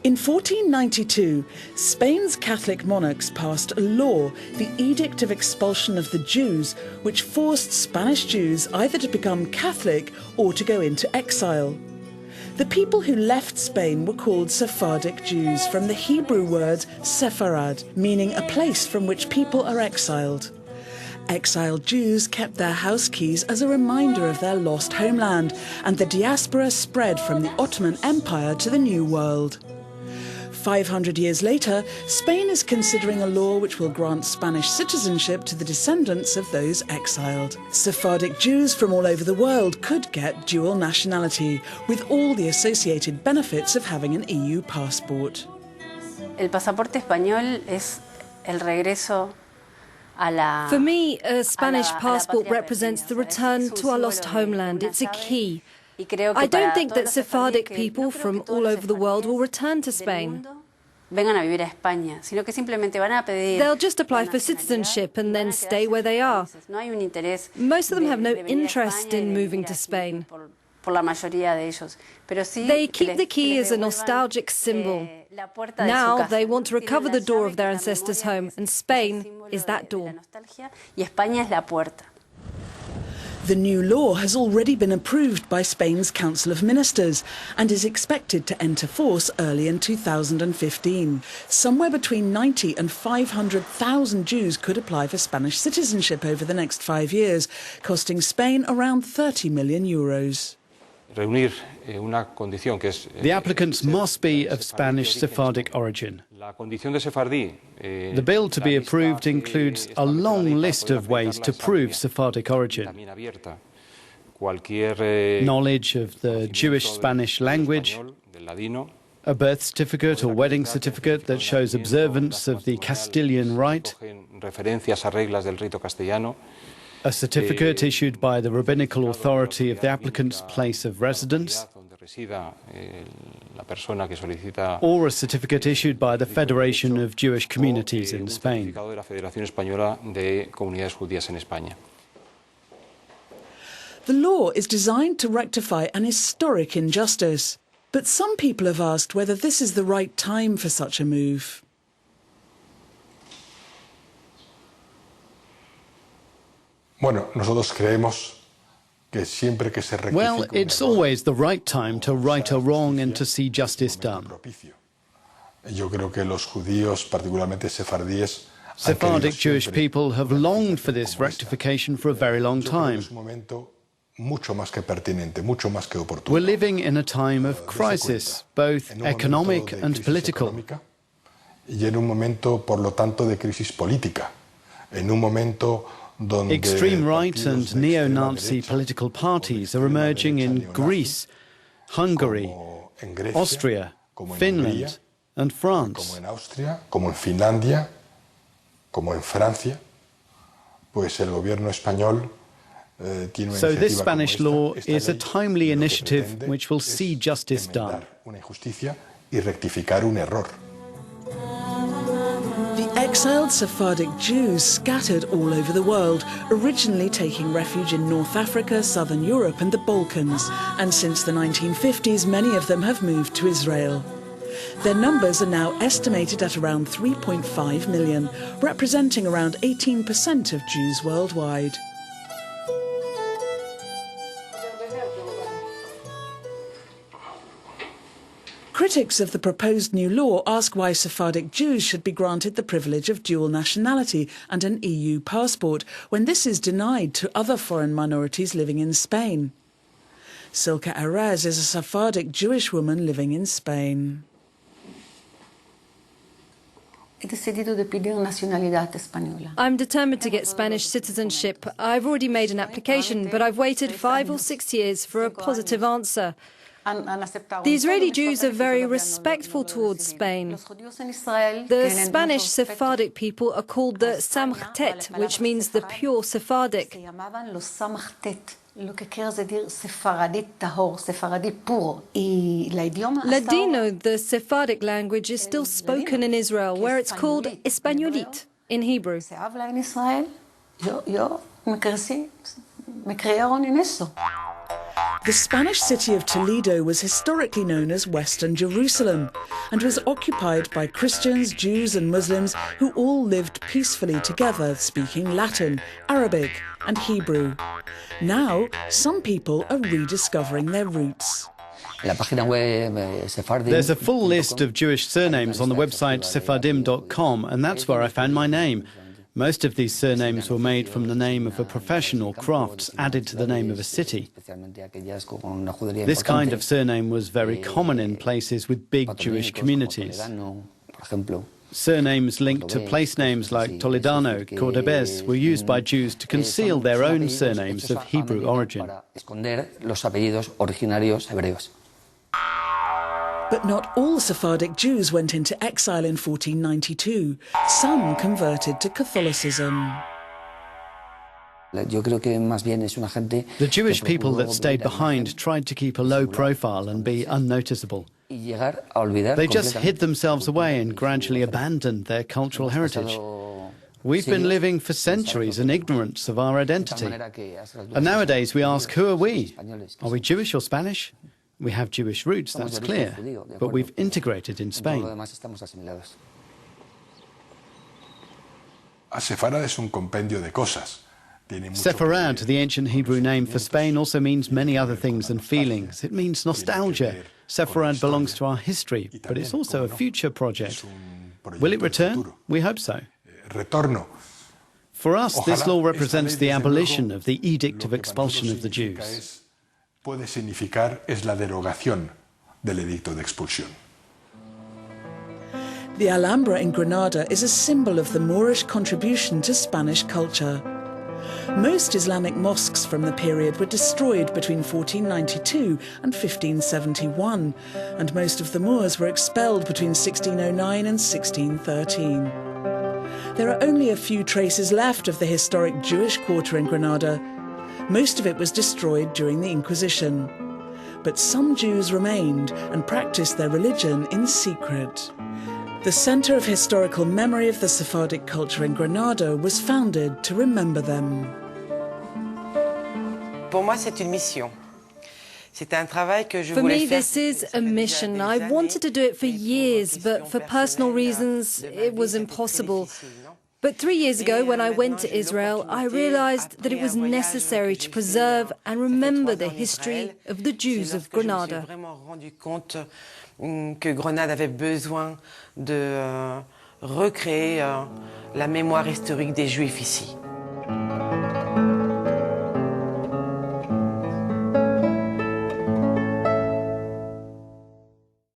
In 1492, Spain's Catholic monarchs passed a law, the Edict of Expulsion of the Jews, which forced Spanish Jews either to become Catholic or to go into exile. The people who left Spain were called Sephardic Jews, from the Hebrew word Sepharad, meaning a place from which people are exiled. Exiled Jews kept their house keys as a reminder of their lost homeland, and the diaspora spread from the Ottoman Empire to the New World. 500 years later, Spain is considering a law which will grant Spanish citizenship to the descendants of those exiled. Sephardic Jews from all over the world could get dual nationality, with all the associated benefits of having an EU passport. El pasaporte español es el regreso a la. For me, a Spanish passport represents the return to our lost homeland. It's a key. I don't think that Sephardic people from all over the world will return to Spain. They'll just apply for citizenship and then stay where they are. Most of them have no interest in moving to Spain. They keep the key as a nostalgic symbol. Now they want to recover the door of their ancestors' home, and Spain is that door. The new law has already been approved by Spain's Council of Ministers and is expected to enter force early in 2015. Somewhere between 90 and 500,000 Jews could apply for Spanish citizenship over the next 5 years, costing Spain around €30 million. The applicants must be of Spanish Sephardic origin. The bill to be approved includes a long list of ways to prove Sephardic origin. Knowledge of the Jewish Spanish language, a birth certificate or wedding certificate that shows observance of the Castilian rite, a certificate issued by the rabbinical authority of the applicant's place of residence, or a certificate issued by the Federation of Jewish Communities in Spain. The law is designed to rectify an historic injustice, but some people have asked whether this is the right time for such a move. Well, it's always the right time to right a wrong and to see justice done. Sephardic Jewish people have longed for this rectification for a very long time. We're living in a time of crisis, both economic and political. Extreme right and neo-Nazi political parties are emerging in Greece, Hungary, Austria, Finland and France. So this Spanish law is a timely initiative which will see justice done. The exiled Sephardic Jews scattered all over the world, originally taking refuge in North Africa, Southern Europe and the Balkans, and since the 1950s many of them have moved to Israel. Their numbers are now estimated at around 3.5 million, representing around 18% of Jews worldwide. Critics of the proposed new law ask why Sephardic Jews should be granted the privilege of dual nationality and an EU passport, when this is denied to other foreign minorities living in Spain. Silke Arez is a Sephardic Jewish woman living in Spain. I'm determined to get Spanish citizenship. I've already made an application, but I've waited 5 or 6 years for a positive answer. The Israeli Jews are very respectful towards Spain. The Spanish Sephardic people are called the Samchtet, which means the pure Sephardic. Ladino, the Sephardic language, is still spoken in Israel, where it's called Españolit in Hebrew. The Spanish city of Toledo was historically known as Western Jerusalem and was occupied by Christians, Jews and Muslims who all lived peacefully together, speaking Latin, Arabic and Hebrew. Now, some people are rediscovering their roots. There's a full list of Jewish surnames on the website sephardim.com, and that's where I found my name. Most of these surnames were made from the name of a profession or crafts added to the name of a city. This kind of surname was very common in places with big Jewish communities. Surnames linked to place names like Toledano, Cordobés were used by Jews to conceal their own surnames of Hebrew origin. But not all Sephardic Jews went into exile in 1492. Some converted to Catholicism. The Jewish people that stayed behind tried to keep a low profile and be unnoticeable. They just hid themselves away and gradually abandoned their cultural heritage. We've been living for centuries in ignorance of our identity. And nowadays we ask, who are we? Are we Jewish or Spanish? We have Jewish roots, that's clear, but we've integrated in Spain. Sepharad, the ancient Hebrew name for Spain, also means many other things and feelings. It means nostalgia. Sepharad belongs to our history, but it's also a future project. Will it return? We hope so. For us, this law represents the abolition of the Edict of Expulsion of the Jews. Puede significar es la derogación del Edicto de Expulsión. The Alhambra in Granada is a symbol of the Moorish contribution to Spanish culture. Most Islamic mosques from the period were destroyed between 1492 and 1571, and most of the Moors were expelled between 1609 and 1613. There are only a few traces left of the historic Jewish quarter in Granada. Most of it was destroyed during the Inquisition. But some Jews remained and practiced their religion in secret. The Centre of Historical Memory of the Sephardic Culture in Granada was founded to remember them. For me, this is a mission. I wanted to do it for years, but for personal reasons, it was impossible. But 3 years ago, when I went to Israel, I realized that it was necessary to preserve and remember the history of the Jews of Granada. Que Grenade avait besoin de recréer la mémoire historique des Juifs ici.